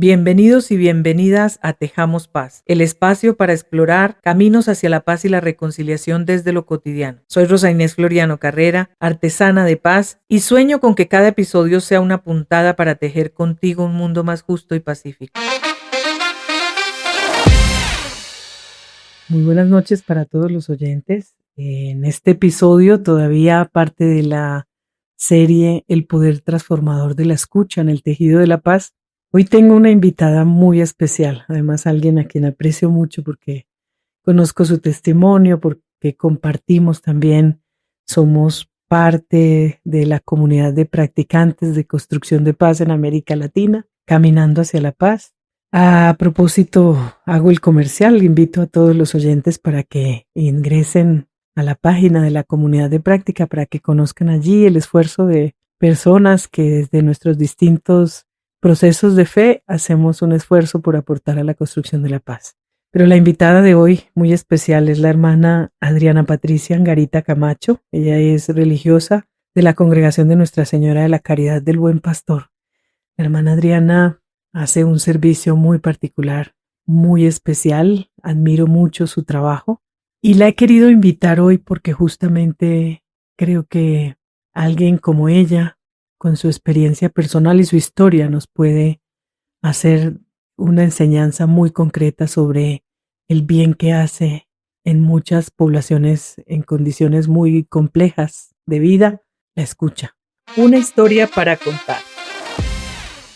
Bienvenidos y bienvenidas a Tejamos Paz, el espacio para explorar caminos hacia la paz y la reconciliación desde lo cotidiano. Soy Rosa Inés Floriano Carrera, artesana de paz, y sueño con que cada episodio sea una puntada para tejer contigo un mundo más justo y pacífico. Muy buenas noches para todos los oyentes. En este episodio, todavía parte de la serie El poder transformador de la escucha en el tejido de la paz, hoy tengo una invitada muy especial, además alguien a quien aprecio mucho porque conozco su testimonio, porque compartimos también, somos parte de la comunidad de practicantes de construcción de paz en América Latina, caminando hacia la paz. A propósito, hago el comercial, invito a todos los oyentes para que ingresen a la página de la comunidad de práctica para que conozcan allí el esfuerzo de personas que desde nuestros distintos procesos de fe hacemos un esfuerzo por aportar a la construcción de la paz. Pero la invitada de hoy, muy especial, es la hermana Adriana Patricia Angarita Camacho. Ella es religiosa de la Congregación de Nuestra Señora de la Caridad del Buen Pastor. La hermana Adriana hace un servicio muy particular, muy especial. Admiro mucho su trabajo y la he querido invitar hoy porque justamente creo que alguien como ella, con su experiencia personal y su historia, nos puede hacer una enseñanza muy concreta sobre el bien que hace en muchas poblaciones en condiciones muy complejas de vida, la escucha. Una historia para contar.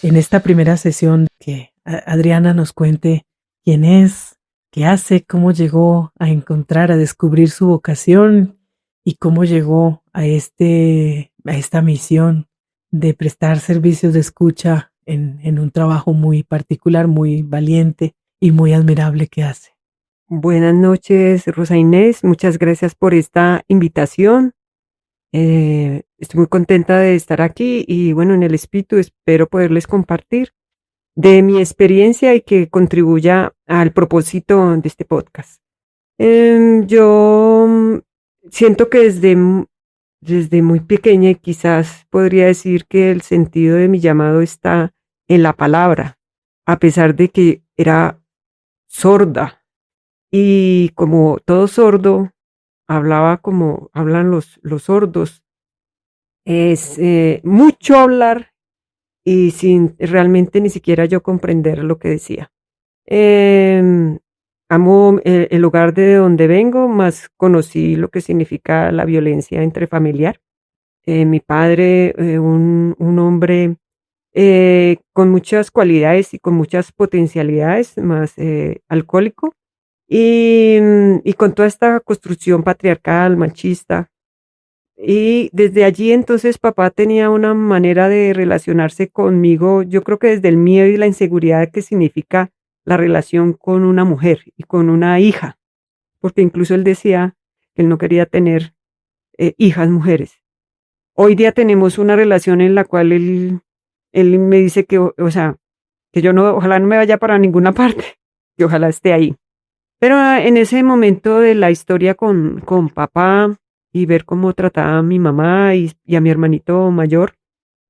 En esta primera sesión que Adriana nos cuente quién es, qué hace, cómo llegó a encontrar, a descubrir su vocación y cómo llegó a esta misión de prestar servicios de escucha en un trabajo muy particular, muy valiente y muy admirable que hace. Buenas noches, Rosa Inés. Muchas gracias por esta invitación. Estoy muy contenta de estar aquí y bueno, en el espíritu espero poderles compartir de mi experiencia y que contribuya al propósito de este podcast. Yo siento que desde muy pequeña y quizás podría decir que el sentido de mi llamado está en la palabra, a pesar de que era sorda. Y como todo sordo, hablaba como hablan los sordos. Es mucho hablar y sin realmente ni siquiera yo comprender lo que decía. Em, Amo el lugar de donde vengo, más conocí lo que significa la violencia intrafamiliar. Mi padre, un hombre con muchas cualidades y con muchas potencialidades, más alcohólico. Y con toda esta construcción patriarcal, machista. Y desde allí entonces papá tenía una manera de relacionarse conmigo, yo creo que desde el miedo y la inseguridad que significa la relación con una mujer y con una hija, porque incluso él decía que él no quería tener hijas mujeres. Hoy día tenemos una relación en la cual él me dice que, o sea, que yo no, ojalá no me vaya para ninguna parte, que ojalá esté ahí. Pero en ese momento de la historia con papá y ver cómo trataba a mi mamá y a mi hermanito mayor,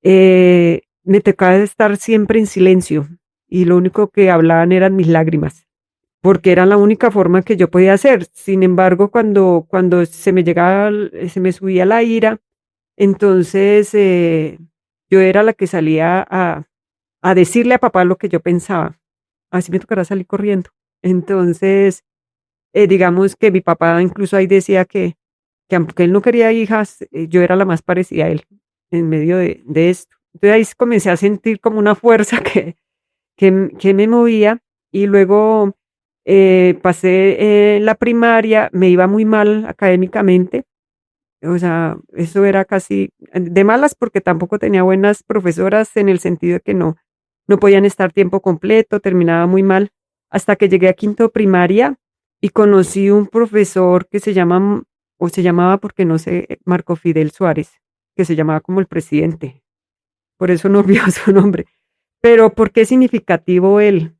me tocaba estar siempre en silencio y lo único que hablaban eran mis lágrimas, porque era la única forma que yo podía hacer. Sin embargo, cuando se me llegaba, se me subía la ira, entonces yo era la que salía a decirle a papá lo que yo pensaba. Así me tocará salir corriendo. Entonces, digamos que mi papá incluso ahí decía que aunque él no quería hijas, yo era la más parecida a él en medio de esto. Entonces ahí comencé a sentir como una fuerza que me movía y luego pasé la primaria, me iba muy mal académicamente, o sea, eso era casi de malas porque tampoco tenía buenas profesoras en el sentido de que no podían estar tiempo completo, terminaba muy mal, hasta que llegué a quinto primaria y conocí un profesor que se llama, o se llamaba porque no sé, Marco Fidel Suárez, que se llamaba como el presidente, por eso no olvido su nombre. Pero ¿por qué es significativo él?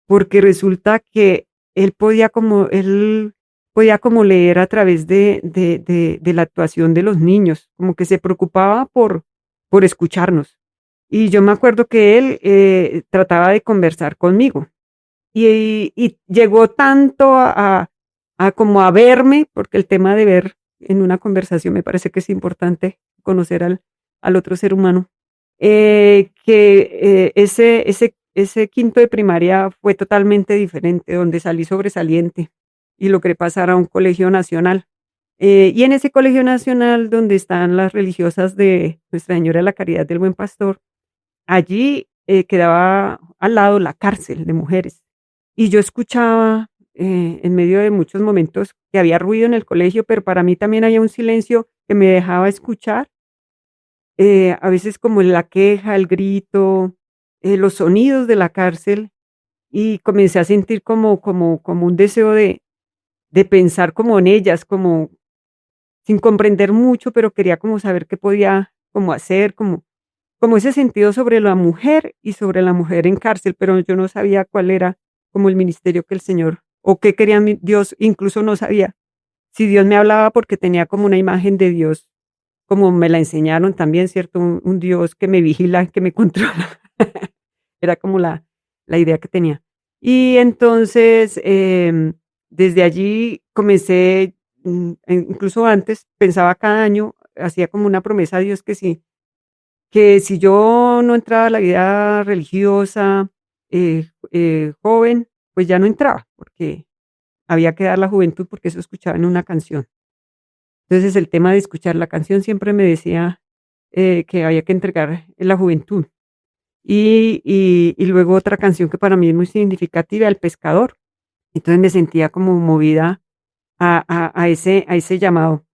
Porque resulta que él podía como leer a través de la actuación de los niños, como que se preocupaba por escucharnos. Y yo me acuerdo que él trataba de conversar conmigo y llegó tanto a como a verme, porque el tema de ver en una conversación me parece que es importante conocer al otro ser humano, que ese quinto de primaria fue totalmente diferente, donde salí sobresaliente y logré pasar a un colegio nacional. Y en ese colegio nacional donde están las religiosas de Nuestra Señora de la Caridad del Buen Pastor, allí quedaba al lado la cárcel de mujeres. Y yo escuchaba en medio de muchos momentos que había ruido en el colegio, pero para mí también había un silencio que me dejaba escuchar, a veces como la queja, el grito, los sonidos de la cárcel, y comencé a sentir como un deseo de pensar como en ellas, como sin comprender mucho, pero quería como saber qué podía como hacer, como ese sentido sobre la mujer y sobre la mujer en cárcel, pero yo no sabía cuál era como el ministerio que el Señor o qué quería Dios, incluso no sabía si Dios me hablaba porque tenía como una imagen de Dios, como me la enseñaron también, ¿cierto? Un Dios que me vigila, que me controla. Era como la idea que tenía. Y entonces, desde allí comencé, incluso antes, pensaba cada año, hacía como una promesa a Dios que si yo no entraba a la vida religiosa, joven, pues ya no entraba, porque había que dar la juventud, porque eso escuchaba en una canción. Entonces, el tema de escuchar la canción siempre me decía, que había que entregar la juventud. Y luego otra canción que para mí es muy significativa, El pescador. Entonces, me sentía como movida a ese llamado.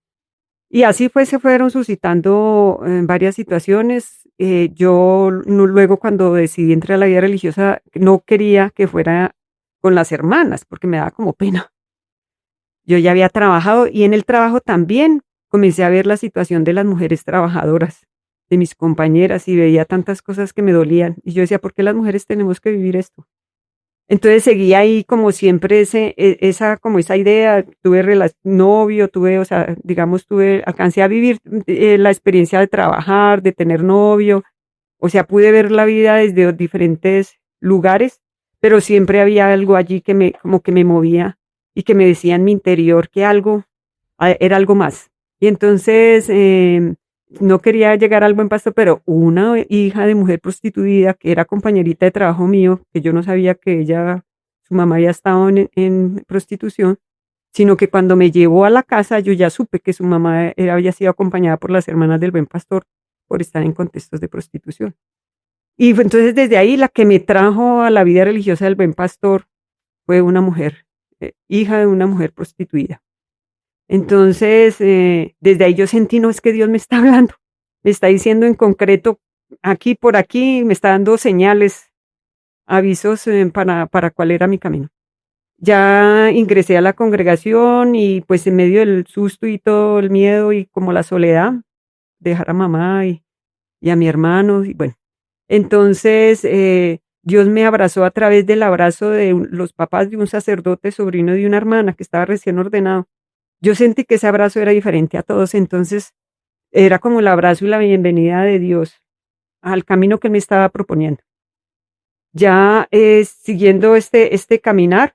Y así fue, se fueron suscitando, varias situaciones. Yo luego cuando decidí entrar a la vida religiosa, no quería que fuera con las hermanas, porque me daba como pena. Yo ya había trabajado y en el trabajo también comencé a ver la situación de las mujeres trabajadoras, de mis compañeras, y veía tantas cosas que me dolían. Y yo decía, ¿por qué las mujeres tenemos que vivir esto? Entonces seguí ahí como siempre esa idea, tuve novio, o sea, digamos, alcancé a vivir la experiencia de trabajar, de tener novio, o sea, pude ver la vida desde diferentes lugares, pero siempre había algo allí como que me movía y que me decía en mi interior que era algo más. Y entonces, no quería llegar al buen paso, pero una hija de mujer prostituida que era compañerita de trabajo mío, que yo no sabía que su mamá había estado en prostitución, sino que cuando me llevó a la casa yo ya supe que su mamá había sido acompañada por las hermanas del buen pastor por estar en contextos de prostitución. Y fue entonces desde ahí la que me trajo a la vida religiosa del buen pastor fue una mujer, hija de una mujer prostituida. Entonces, desde ahí yo sentí, no, es que Dios me está hablando, me está diciendo en concreto, aquí por aquí, me está dando señales, avisos, para cuál era mi camino. Ya ingresé a la congregación y pues en medio del susto y todo el miedo y como la soledad, dejar a mamá y a mi hermano, y bueno, entonces Dios me abrazó a través del abrazo de los papás de un sacerdote, sobrino de una hermana que estaba recién ordenado. Yo sentí que ese abrazo era diferente a todos, entonces era como el abrazo y la bienvenida de Dios al camino que Él me estaba proponiendo. Ya siguiendo este caminar,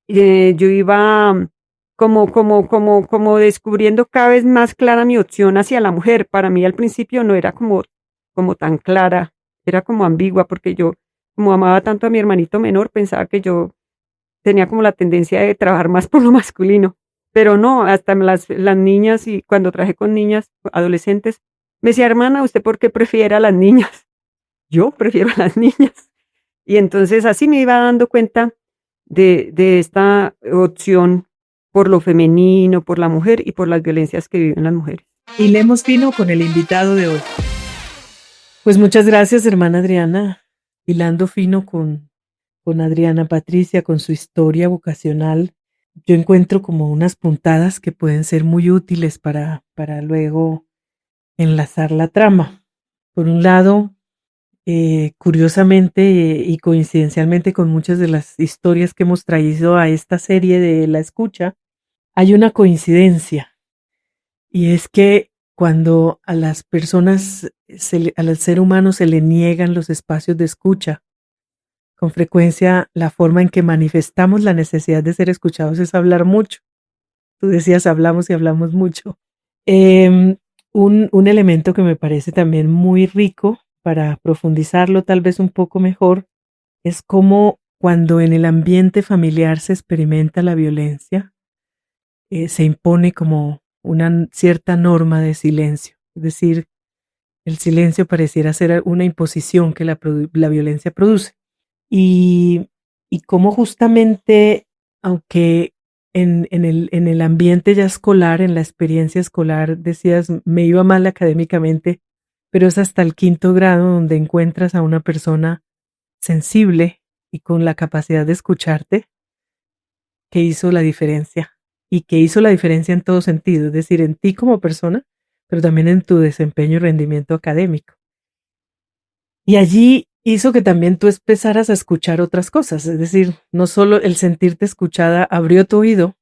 yo iba como descubriendo cada vez más clara mi opción hacia la mujer. Para mí al principio no era como tan clara, era como ambigua, porque yo, como amaba tanto a mi hermanito menor, pensaba que yo tenía como la tendencia de trabajar más por lo masculino, pero no, hasta las niñas, y cuando trabajé con niñas, adolescentes, me decía: "Hermana, ¿usted por qué prefiere a las niñas?". Yo prefiero a las niñas. Y entonces así me iba dando cuenta de esta opción por lo femenino, por la mujer y por las violencias que viven las mujeres. Hilemos fino con el invitado de hoy. Pues muchas gracias, hermana Adriana. Hilando fino con Adriana Patricia, con su historia vocacional. Yo encuentro como unas puntadas que pueden ser muy útiles para luego enlazar la trama. Por un lado, curiosamente y coincidencialmente con muchas de las historias que hemos traído a esta serie de La Escucha, hay una coincidencia, y es que cuando a las personas, al ser humano se le niegan los espacios de escucha. Con frecuencia, la forma en que manifestamos la necesidad de ser escuchados es hablar mucho. Tú decías, hablamos y hablamos mucho. Em, un elemento que me parece también muy rico para profundizarlo tal vez un poco mejor es cómo cuando en el ambiente familiar se experimenta la violencia, se impone como una cierta norma de silencio. Es decir, el silencio pareciera ser una imposición que la violencia produce. Y, y cómo justamente, aunque en el ambiente ya escolar, en la experiencia escolar, decías, me iba mal académicamente, pero es hasta el quinto grado donde encuentras a una persona sensible y con la capacidad de escucharte que hizo la diferencia y que hizo la diferencia en todo sentido, es decir, en ti como persona, pero también en tu desempeño y rendimiento académico. Y allí hizo que también tú empezaras a escuchar otras cosas, es decir, no solo el sentirte escuchada abrió tu oído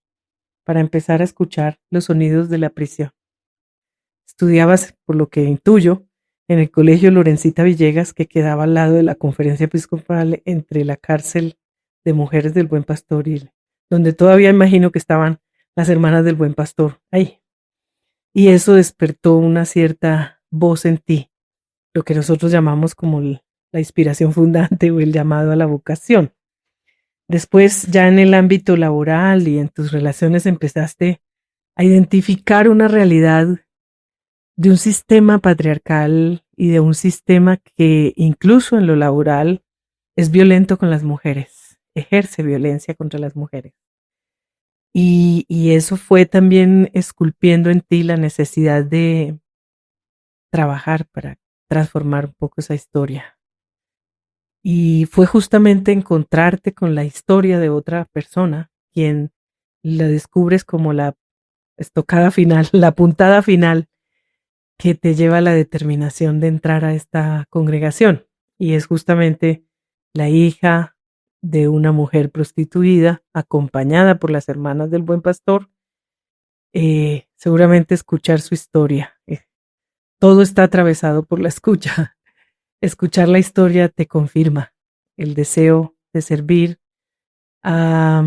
para empezar a escuchar los sonidos de la prisión. Estudiabas, por lo que intuyo, en el colegio Lorencita Villegas, que quedaba al lado de la conferencia episcopal entre la cárcel de mujeres del Buen Pastor y donde todavía imagino que estaban las hermanas del Buen Pastor ahí. Y eso despertó una cierta voz en ti, lo que nosotros llamamos como la inspiración fundante o el llamado a la vocación. Después, ya en el ámbito laboral y en tus relaciones empezaste a identificar una realidad de un sistema patriarcal y de un sistema que incluso en lo laboral es violento con las mujeres, ejerce violencia contra las mujeres. Y eso fue también esculpiendo en ti la necesidad de trabajar para transformar un poco esa historia. Y fue justamente encontrarte con la historia de otra persona, quien la descubres como la estocada final, la puntada final que te lleva a la determinación de entrar a esta congregación. Y es justamente la hija de una mujer prostituida, acompañada por las hermanas del Buen Pastor, seguramente escuchar su historia. Todo está atravesado por la escucha. Escuchar la historia te confirma el deseo de servir a,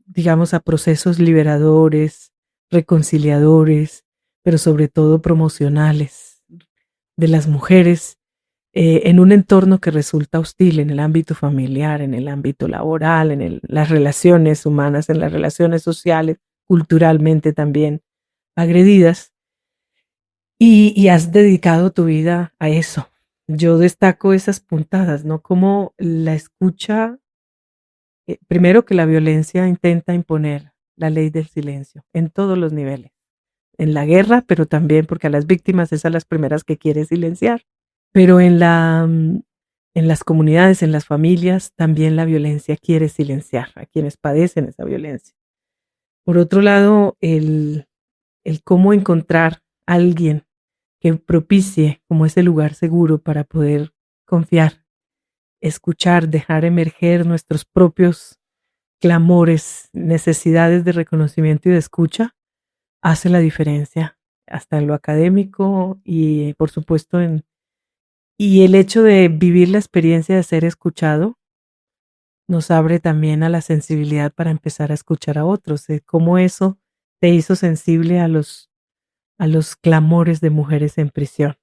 digamos, a procesos liberadores, reconciliadores, pero sobre todo promocionales de las mujeres en un entorno que resulta hostil en el ámbito familiar, en el ámbito laboral, las relaciones humanas, en las relaciones sociales, culturalmente también agredidas. Y has dedicado tu vida a eso. Yo destaco esas puntadas, ¿no? Como la escucha, primero que la violencia intenta imponer la ley del silencio en todos los niveles. En la guerra, pero también porque a las víctimas es a las primeras que quiere silenciar. Pero en las comunidades, en las familias, también la violencia quiere silenciar a quienes padecen esa violencia. Por otro lado, el cómo encontrar a alguien que propicie como ese lugar seguro para poder confiar, escuchar, dejar emerger nuestros propios clamores, necesidades de reconocimiento y de escucha, hace la diferencia, hasta en lo académico y por supuesto y el hecho de vivir la experiencia de ser escuchado nos abre también a la sensibilidad para empezar a escuchar a otros, cómo eso te hizo sensible a los clamores de mujeres en prisión.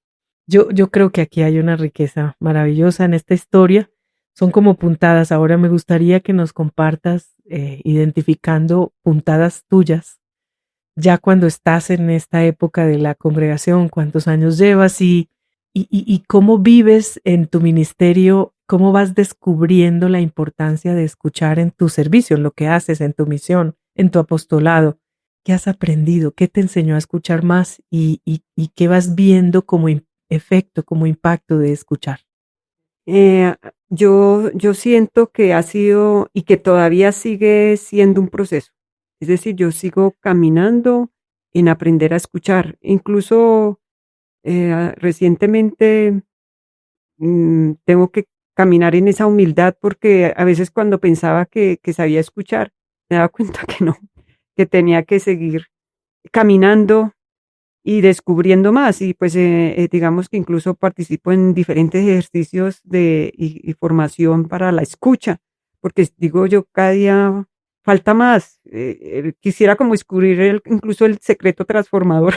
Yo creo que aquí hay una riqueza maravillosa en esta historia. Son como puntadas. Ahora me gustaría que nos compartas identificando puntadas tuyas. Ya cuando estás en esta época de la congregación, cuántos años llevas y cómo vives en tu ministerio, cómo vas descubriendo la importancia de escuchar en tu servicio, en lo que haces, en tu misión, en tu apostolado. ¿Qué has aprendido? ¿Qué te enseñó a escuchar más? ¿Y qué vas viendo como efecto, como impacto de escuchar? Eh, yo siento que ha sido y que todavía sigue siendo un proceso. Es decir, yo sigo caminando en aprender a escuchar. Incluso recientemente tengo que caminar en esa humildad porque a veces cuando pensaba que sabía escuchar, me daba cuenta que no, que tenía que seguir caminando y descubriendo más. Y pues digamos que incluso participo en diferentes ejercicios y formación para la escucha, porque digo yo, cada día falta más. Quisiera como descubrir incluso el secreto transformador,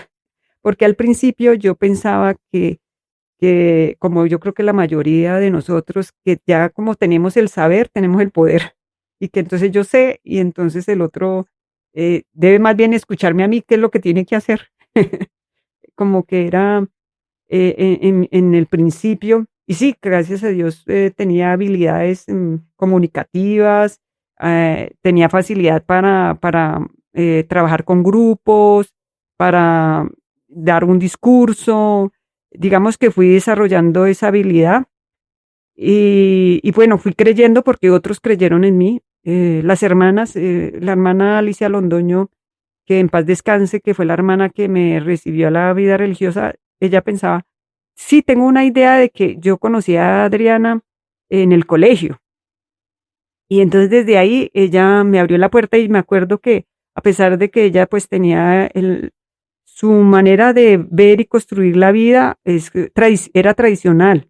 porque al principio yo pensaba que como yo creo que la mayoría de nosotros, que ya como tenemos el saber, tenemos el poder, y que entonces yo sé, y entonces el otro debe más bien escucharme a mí qué es lo que tiene que hacer. Como que era en el principio, y sí, gracias a Dios tenía habilidades comunicativas, tenía facilidad para trabajar con grupos, para dar un discurso, digamos que fui desarrollando esa habilidad y bueno, fui creyendo porque otros creyeron en mí. Las hermanas, la hermana Alicia Londoño, que en paz descanse, que fue la hermana que me recibió a la vida religiosa, ella pensaba, sí, tengo una idea de que yo conocí a Adriana en el colegio. Y entonces desde ahí ella me abrió la puerta y me acuerdo que a pesar de que ella pues tenía su manera de ver y construir la vida era tradicional,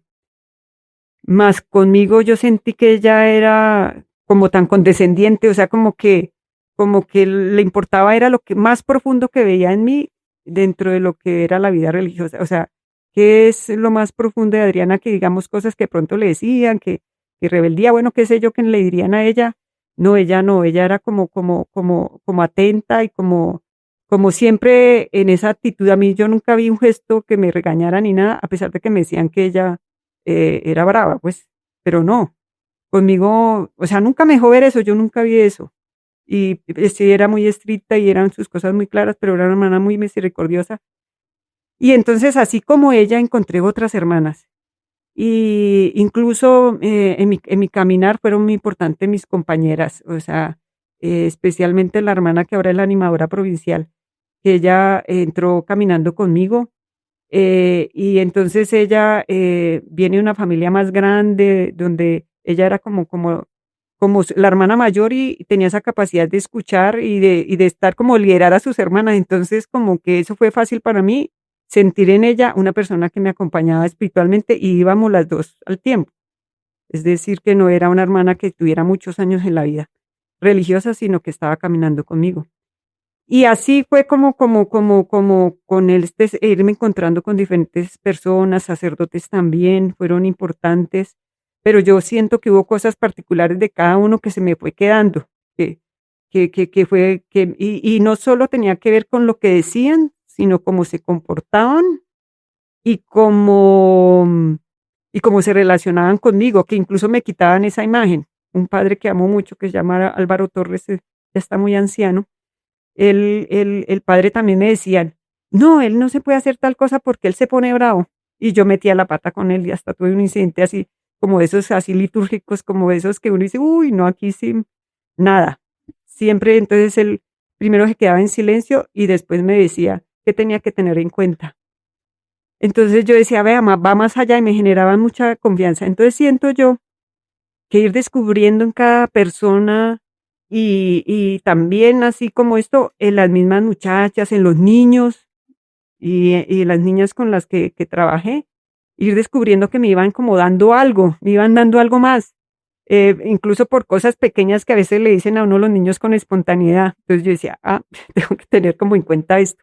más conmigo yo sentí que ella era como tan condescendiente, o sea, como que le importaba era lo que más profundo que veía en mí dentro de lo que era la vida religiosa. O sea, ¿qué es lo más profundo de Adriana? Que digamos cosas que pronto le decían, que rebeldía, bueno, qué sé yo, que le dirían a ella. No, ella era como atenta y como siempre en esa actitud. A mí yo nunca vi un gesto que me regañara ni nada, a pesar de que me decían que ella era brava, pues, pero no, conmigo, o sea, nunca me dejó ver eso, yo nunca vi eso. Y sí, era muy estricta y eran sus cosas muy claras, pero era una hermana muy misericordiosa. Y entonces, así como ella, encontré otras hermanas. Y incluso en mi caminar fueron muy importantes mis compañeras, o sea, especialmente la hermana que ahora es la animadora provincial, que ella entró caminando conmigo y entonces ella viene de una familia más grande, donde ella era como la hermana mayor y tenía esa capacidad de escuchar y de estar como liderar a sus hermanas. Entonces, como que eso fue fácil para mí, sentir en ella una persona que me acompañaba espiritualmente y íbamos las dos al tiempo. Es decir, que no era una hermana que tuviera muchos años en la vida religiosa, sino que estaba caminando conmigo. Y así fue como con irme encontrando con diferentes personas, sacerdotes también, fueron importantes, pero yo siento que hubo cosas particulares de cada uno que se me fue quedando, que fue, y no solo tenía que ver con lo que decían, sino cómo se comportaban y cómo se relacionaban conmigo, que incluso me quitaban esa imagen. Un padre que amo mucho, que se llama Álvaro Torres, ya está muy anciano, el padre también me decían, no, él no se puede hacer tal cosa porque él se pone bravo. Y yo metía la pata con él y hasta tuve un incidente así, como de esos así litúrgicos, como de esos que uno dice, uy, no, aquí sí, nada. Siempre entonces él primero se quedaba en silencio y después me decía qué tenía que tener en cuenta. Entonces yo decía, vea, va más allá y me generaba mucha confianza. Entonces siento yo que ir descubriendo en cada persona y también así como esto, en las mismas muchachas, en los niños y las niñas con las que trabajé, ir descubriendo que me iban como dando algo, me iban dando algo más, incluso por cosas pequeñas que a veces le dicen a uno los niños con espontaneidad. Entonces yo decía, tengo que tener como en cuenta esto.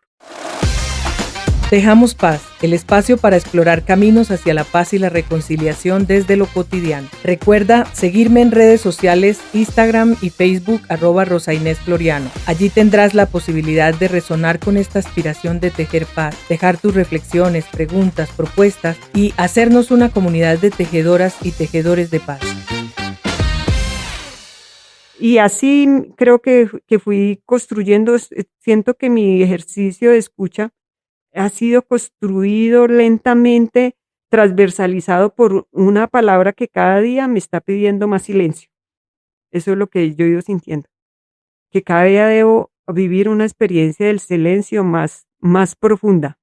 Dejamos Paz, el espacio para explorar caminos hacia la paz y la reconciliación desde lo cotidiano. Recuerda seguirme en redes sociales, Instagram y Facebook @RosaInésFloriano. Allí tendrás la posibilidad de resonar con esta aspiración de tejer paz, dejar tus reflexiones, preguntas, propuestas y hacernos una comunidad de tejedoras y tejedores de paz. Y así creo que fui construyendo, siento que mi ejercicio de escucha ha sido construido lentamente, transversalizado por una palabra que cada día me está pidiendo más silencio. Eso es lo que yo he ido sintiendo, que cada día debo vivir una experiencia del silencio más profunda.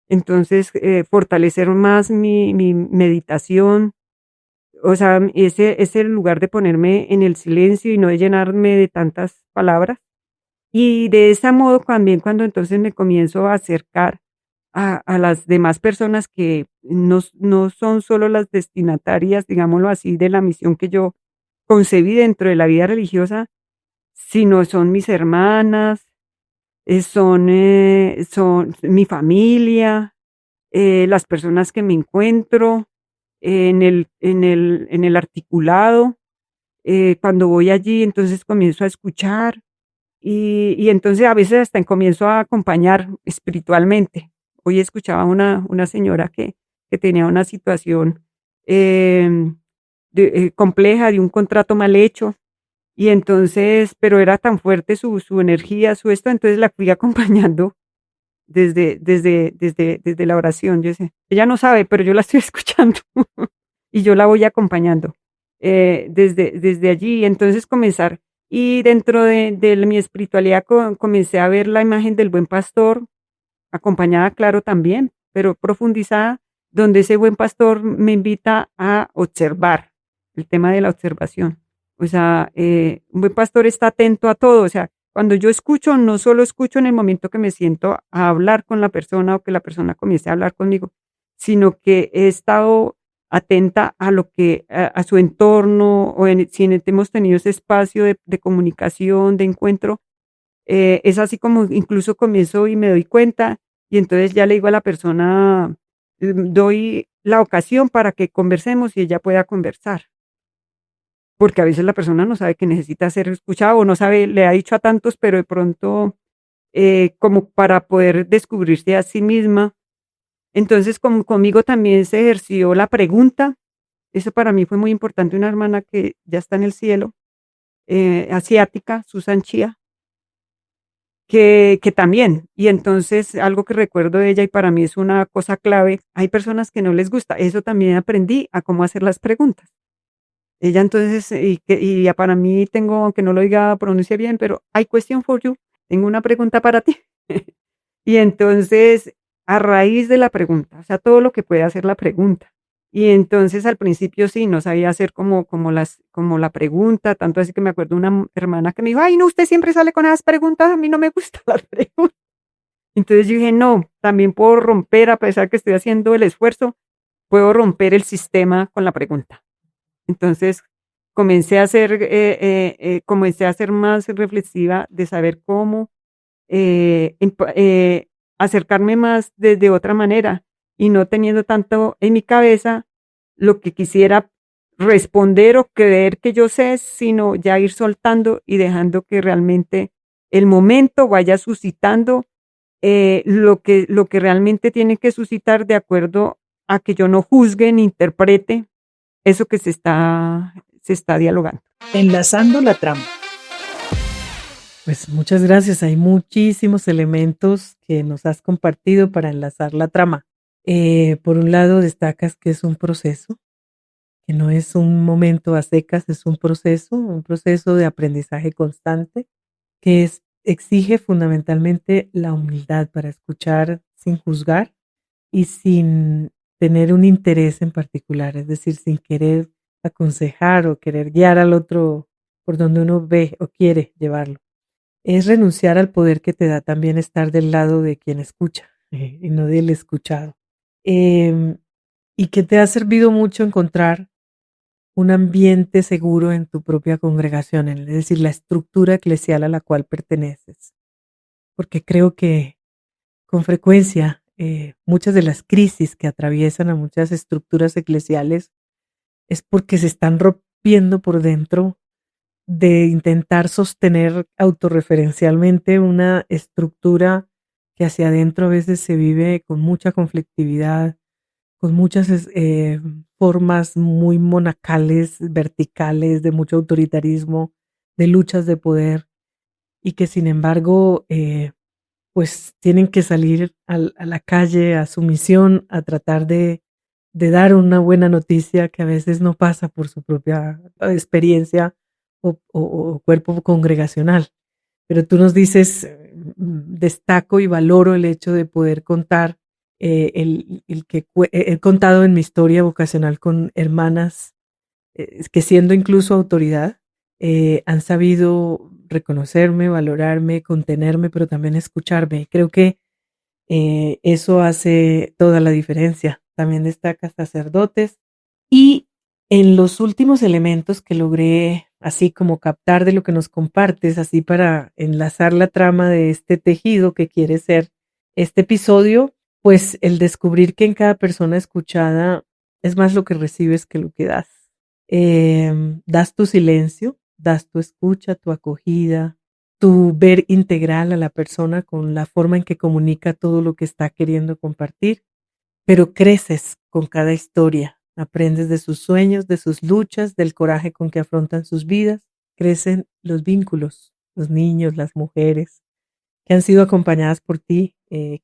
Entonces, fortalecer más mi meditación, o sea, ese lugar de ponerme en el silencio y no de llenarme de tantas palabras. Y de ese modo también cuando entonces me comienzo a acercar a las demás personas que no son solo las destinatarias, digámoslo así, de la misión que yo concebí dentro de la vida religiosa, sino son mis hermanas, son mi familia, las personas que me encuentro en el articulado. Cuando voy allí, entonces comienzo a escuchar y entonces a veces hasta comienzo a acompañar espiritualmente. Hoy escuchaba una señora que tenía una situación compleja de un contrato mal hecho y entonces, pero era tan fuerte su energía, su esto, entonces la fui acompañando desde la oración. Yo decía, ella no sabe, pero yo la estoy escuchando y yo la voy acompañando desde allí. Entonces comenzar, y dentro de mi espiritualidad comencé a ver la imagen del buen pastor, acompañada, claro, también, pero profundizada, donde ese buen pastor me invita a observar, el tema de la observación. O sea, un buen pastor está atento a todo. O sea, cuando yo escucho, no solo escucho en el momento que me siento a hablar con la persona o que la persona comience a hablar conmigo, sino que he estado atenta a lo que, a su entorno, o si hemos tenido ese espacio de comunicación, de encuentro, es así como incluso comienzo y me doy cuenta, y entonces ya le digo a la persona, doy la ocasión para que conversemos y ella pueda conversar. Porque a veces la persona no sabe que necesita ser escuchada o no sabe, le ha dicho a tantos, pero de pronto, como para poder descubrirse a sí misma. Entonces, conmigo también se ejerció la pregunta. Eso para mí fue muy importante. Una hermana que ya está en el cielo, asiática, Susan Chia, que también, y entonces algo que recuerdo de ella y para mí es una cosa clave, hay personas que no les gusta, eso también aprendí a cómo hacer las preguntas. Ella entonces, y ya para mí tengo, aunque no lo diga, pronuncie bien, pero I question for you, tengo una pregunta para ti. Y entonces, a raíz de la pregunta, o sea, todo lo que puede hacer la pregunta. Y entonces al principio sí, no sabía hacer como la pregunta, tanto así que me acuerdo una hermana que me dijo, ay, no, usted siempre sale con esas preguntas, a mí no me gustan las preguntas. Entonces yo dije, no, también puedo romper, a pesar que estoy haciendo el esfuerzo, puedo romper el sistema con la pregunta. Entonces comencé a ser más reflexiva de saber cómo acercarme más desde otra manera y no teniendo tanto en mi cabeza lo que quisiera responder o creer que yo sé, sino ya ir soltando y dejando que realmente el momento vaya suscitando lo que realmente tiene que suscitar de acuerdo a que yo no juzgue ni interprete eso que se está dialogando. Enlazando la trama. Pues muchas gracias. Hay muchísimos elementos que nos has compartido para enlazar la trama. Por un lado, destacas que es un proceso, que no es un momento a secas, es un proceso de aprendizaje constante que exige fundamentalmente la humildad para escuchar sin juzgar y sin tener un interés en particular, es decir, sin querer aconsejar o querer guiar al otro por donde uno ve o quiere llevarlo. Es renunciar al poder que te da también estar del lado de quien escucha, y no del escuchado. Em, y que te ha servido mucho encontrar un ambiente seguro en tu propia congregación, es decir, la estructura eclesial a la cual perteneces. Porque creo que con frecuencia muchas de las crisis que atraviesan a muchas estructuras eclesiales es porque se están rompiendo por dentro de intentar sostener autorreferencialmente una estructura que hacia adentro a veces se vive con mucha conflictividad, con muchas formas muy monacales, verticales, de mucho autoritarismo, de luchas de poder, y que sin embargo, pues tienen que salir a la calle, a su misión, a tratar de dar una buena noticia que a veces no pasa por su propia experiencia o cuerpo congregacional. Pero tú nos dices, destaco y valoro el hecho de poder contar, el que he contado en mi historia vocacional con hermanas que siendo incluso autoridad, han sabido reconocerme, valorarme, contenerme, pero también escucharme. Creo que Eso hace toda la diferencia. También destaca sacerdotes. Y en los últimos elementos que logré así como captar de lo que nos compartes, así para enlazar la trama de este tejido que quiere ser este episodio, pues el descubrir que en cada persona escuchada es más lo que recibes que lo que das. Das tu silencio, das tu escucha, tu acogida, tu ver integral a la persona con la forma en que comunica todo lo que está queriendo compartir, pero creces con cada historia, aprendes de sus sueños, de sus luchas, del coraje con que afrontan sus vidas, crecen los vínculos, los niños, las mujeres que han sido acompañadas por ti,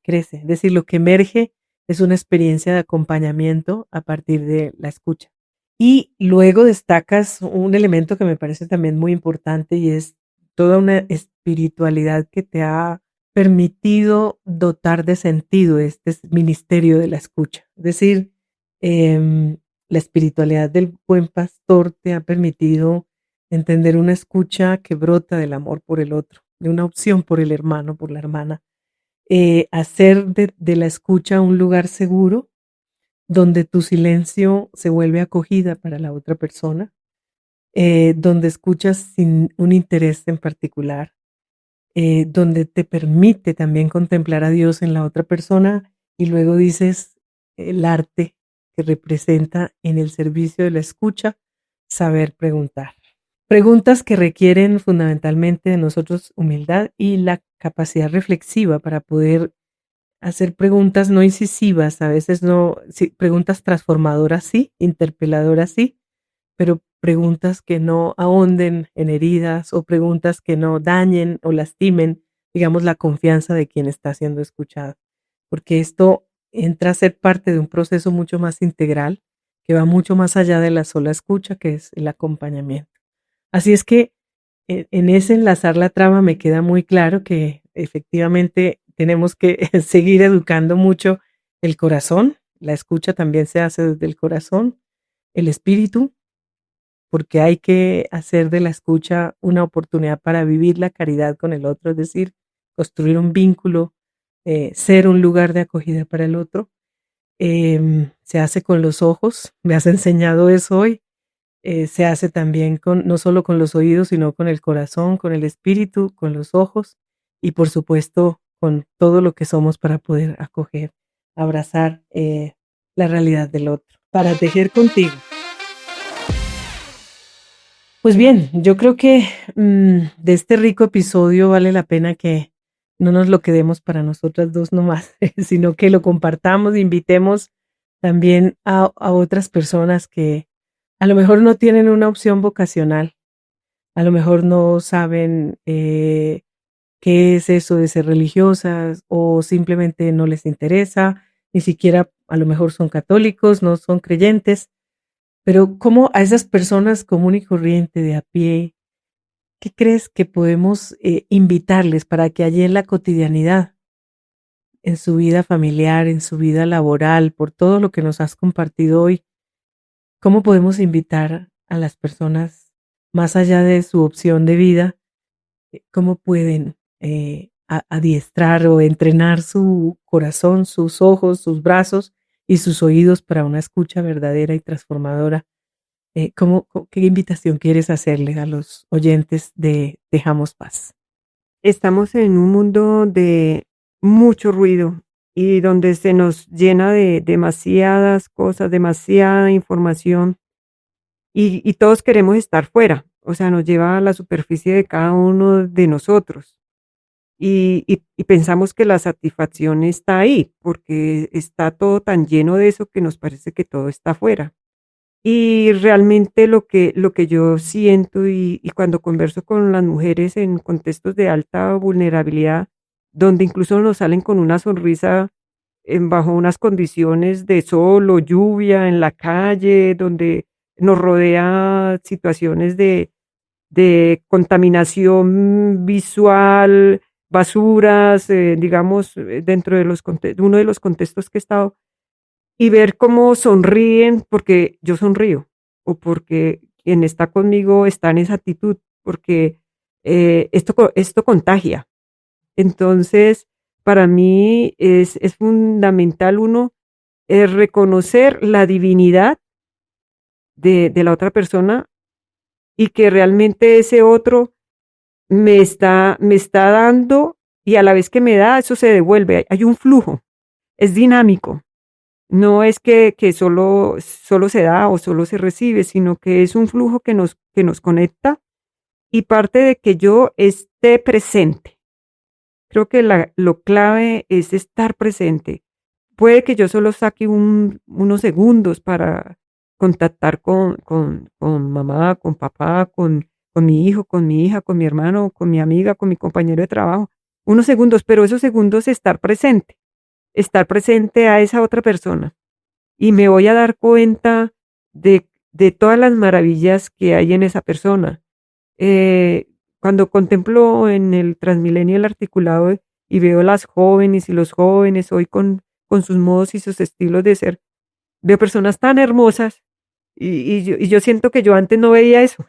crece. Es decir, lo que emerge es una experiencia de acompañamiento a partir de la escucha. Y luego destacas un elemento que me parece también muy importante y es toda una espiritualidad que te ha permitido dotar de sentido este ministerio de la escucha. Es decir, la espiritualidad del buen pastor te ha permitido entender una escucha que brota del amor por el otro, de una opción por el hermano, por la hermana. Hacer de la escucha un lugar seguro donde tu silencio se vuelve acogida para la otra persona, donde escuchas sin un interés en particular, donde te permite también contemplar a Dios en la otra persona y luego dices el arte que representa en el servicio de la escucha, saber preguntar. Preguntas que requieren fundamentalmente de nosotros humildad y la capacidad reflexiva para poder hacer preguntas no incisivas, a veces no, sí, preguntas transformadoras sí, interpeladoras sí, pero preguntas que no ahonden en heridas o preguntas que no dañen o lastimen, digamos, la confianza de quien está siendo escuchado. Porque esto entra a ser parte de un proceso mucho más integral, que va mucho más allá de la sola escucha, que es el acompañamiento. Así es que en ese enlazar la trama me queda muy claro que efectivamente tenemos que seguir educando mucho el corazón, la escucha también se hace desde el corazón, el espíritu, porque hay que hacer de la escucha una oportunidad para vivir la caridad con el otro, es decir, construir un vínculo, ser un lugar de acogida para el otro. Se hace con los ojos, me has enseñado eso hoy. Se hace también con, no solo con los oídos, sino con el corazón, con el espíritu, con los ojos y por supuesto con todo lo que somos para poder acoger, abrazar la realidad del otro, para tejer contigo. Pues bien, yo creo que de este rico episodio vale la pena que no nos lo quedemos para nosotras dos nomás, sino que lo compartamos, invitemos también a otras personas que a lo mejor no tienen una opción vocacional, a lo mejor no saben qué es eso de ser religiosas o simplemente no les interesa, ni siquiera a lo mejor son católicos, no son creyentes, pero cómo a esas personas común y corriente de a pie, ¿qué crees que podemos invitarles para que allí en la cotidianidad, en su vida familiar, en su vida laboral, por todo lo que nos has compartido hoy, cómo podemos invitar a las personas más allá de su opción de vida, cómo pueden adiestrar o entrenar su corazón, sus ojos, sus brazos y sus oídos para una escucha verdadera y transformadora? ¿Qué invitación quieres hacerle a los oyentes de Dejamos Paz? Estamos en un mundo de mucho ruido y donde se nos llena de demasiadas cosas, demasiada información y todos queremos estar fuera, o sea, nos lleva a la superficie de cada uno de nosotros y pensamos que la satisfacción está ahí, porque está todo tan lleno de eso que nos parece que todo está afuera. Y realmente lo que yo siento y cuando converso con las mujeres en contextos de alta vulnerabilidad, donde incluso nos salen con una sonrisa bajo unas condiciones de sol o lluvia en la calle, donde nos rodea situaciones de contaminación visual, basuras, digamos, dentro de uno de los contextos que he estado y ver cómo sonríen porque yo sonrío, o porque quien está conmigo está en esa actitud, porque esto contagia. Entonces, para mí es fundamental uno reconocer la divinidad de la otra persona y que realmente ese otro me está dando y a la vez que me da, eso se devuelve. Hay un flujo, es dinámico. No es que solo se da o solo se recibe, sino que es un flujo que nos conecta y parte de que yo esté presente. Creo que lo clave es estar presente. Puede que yo solo saque unos segundos para contactar con mamá, con papá, con mi hijo, con mi hija, con mi hermano, con mi amiga, con mi compañero de trabajo. Unos segundos, pero esos segundos estar presente a esa otra persona. Y me voy a dar cuenta de todas las maravillas que hay en esa persona. Eh, Cuando contemplo en el Transmilenio el articulado y veo las jóvenes y los jóvenes hoy con sus modos y sus estilos de ser, veo personas tan hermosas y yo siento que yo antes no veía eso.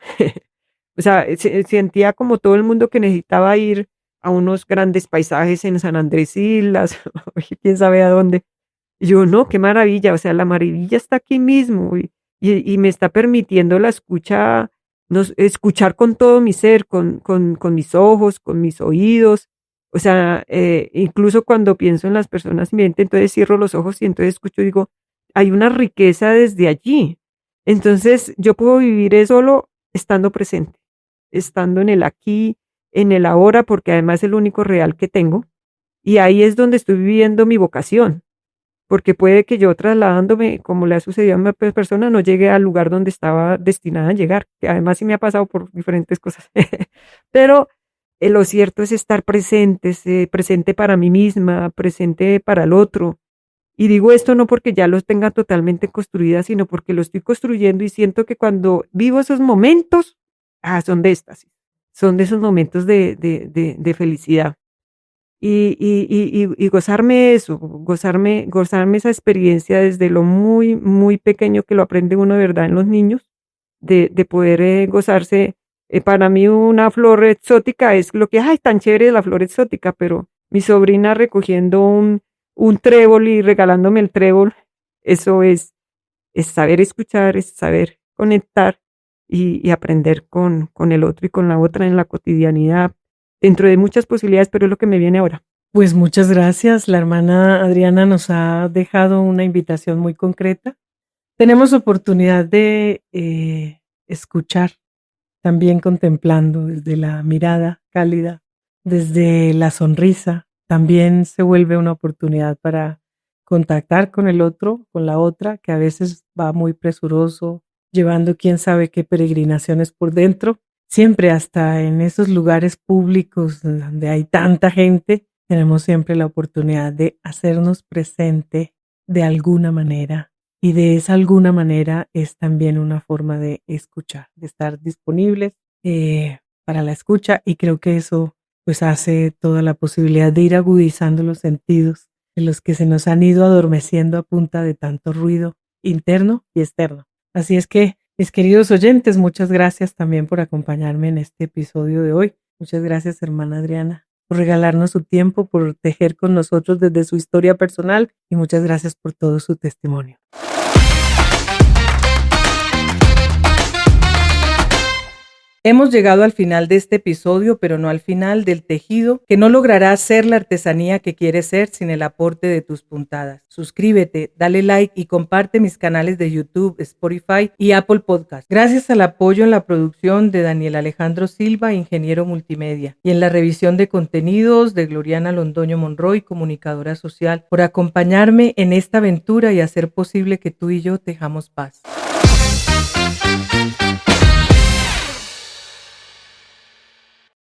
O sea, sentía como todo el mundo que necesitaba ir a unos grandes paisajes en San Andrés Islas, quién sabe a dónde. Y yo, no, qué maravilla, o sea, la maravilla está aquí mismo y me está permitiendo la escucha, escuchar con todo mi ser, con mis ojos, con mis oídos. O sea, incluso cuando pienso en las personas mi mente, entonces cierro los ojos y entonces escucho y digo, hay una riqueza desde allí. Entonces yo puedo vivir eso solo estando presente, estando en el aquí, en el ahora, porque además es el único real que tengo. Y ahí es donde estoy viviendo mi vocación porque puede que yo trasladándome, como le ha sucedido a una persona, no llegue al lugar donde estaba destinada a llegar, que además sí me ha pasado por diferentes cosas. Pero lo cierto es estar presente, presente para mí misma, presente para el otro. Y digo esto no porque ya los tenga totalmente construidas, sino porque lo estoy construyendo y siento que cuando vivo esos momentos, son de éxtasis, son de esos momentos de felicidad y gozarme eso, gozarme esa experiencia desde lo muy, muy pequeño que lo aprende uno de verdad en los niños, de poder gozarse. Para mí una flor exótica es lo que, ay, tan chévere la flor exótica, pero mi sobrina recogiendo un trébol y regalándome el trébol, eso es saber escuchar, es saber conectar y aprender con el otro y con la otra en la cotidianidad dentro de muchas posibilidades, pero es lo que me viene ahora. Pues muchas gracias. La hermana Adriana nos ha dejado una invitación muy concreta. Tenemos oportunidad de escuchar, también contemplando desde la mirada cálida, desde la sonrisa. También se vuelve una oportunidad para contactar con el otro, con la otra, que a veces va muy presuroso, llevando quién sabe qué peregrinaciones por dentro. Siempre hasta en esos lugares públicos donde hay tanta gente, tenemos siempre la oportunidad de hacernos presente de alguna manera. Y de esa alguna manera es también una forma de escuchar, de estar disponibles para la escucha. Y creo que eso pues hace toda la posibilidad de ir agudizando los sentidos de los que se nos han ido adormeciendo a punta de tanto ruido interno y externo. Así es que, mis queridos oyentes, muchas gracias también por acompañarme en este episodio de hoy. Muchas gracias, hermana Adriana, por regalarnos su tiempo, por tejer con nosotros desde su historia personal y muchas gracias por todo su testimonio. Hemos llegado al final de este episodio, pero no al final del tejido, que no logrará ser la artesanía que quieres ser sin el aporte de tus puntadas. Suscríbete, dale like y comparte mis canales de YouTube, Spotify y Apple Podcast. Gracias al apoyo en la producción de Daniel Alejandro Silva, ingeniero multimedia, y en la revisión de contenidos de Gloriana Londoño Monroy, comunicadora social, por acompañarme en esta aventura y hacer posible que tú y yo tejamos paz.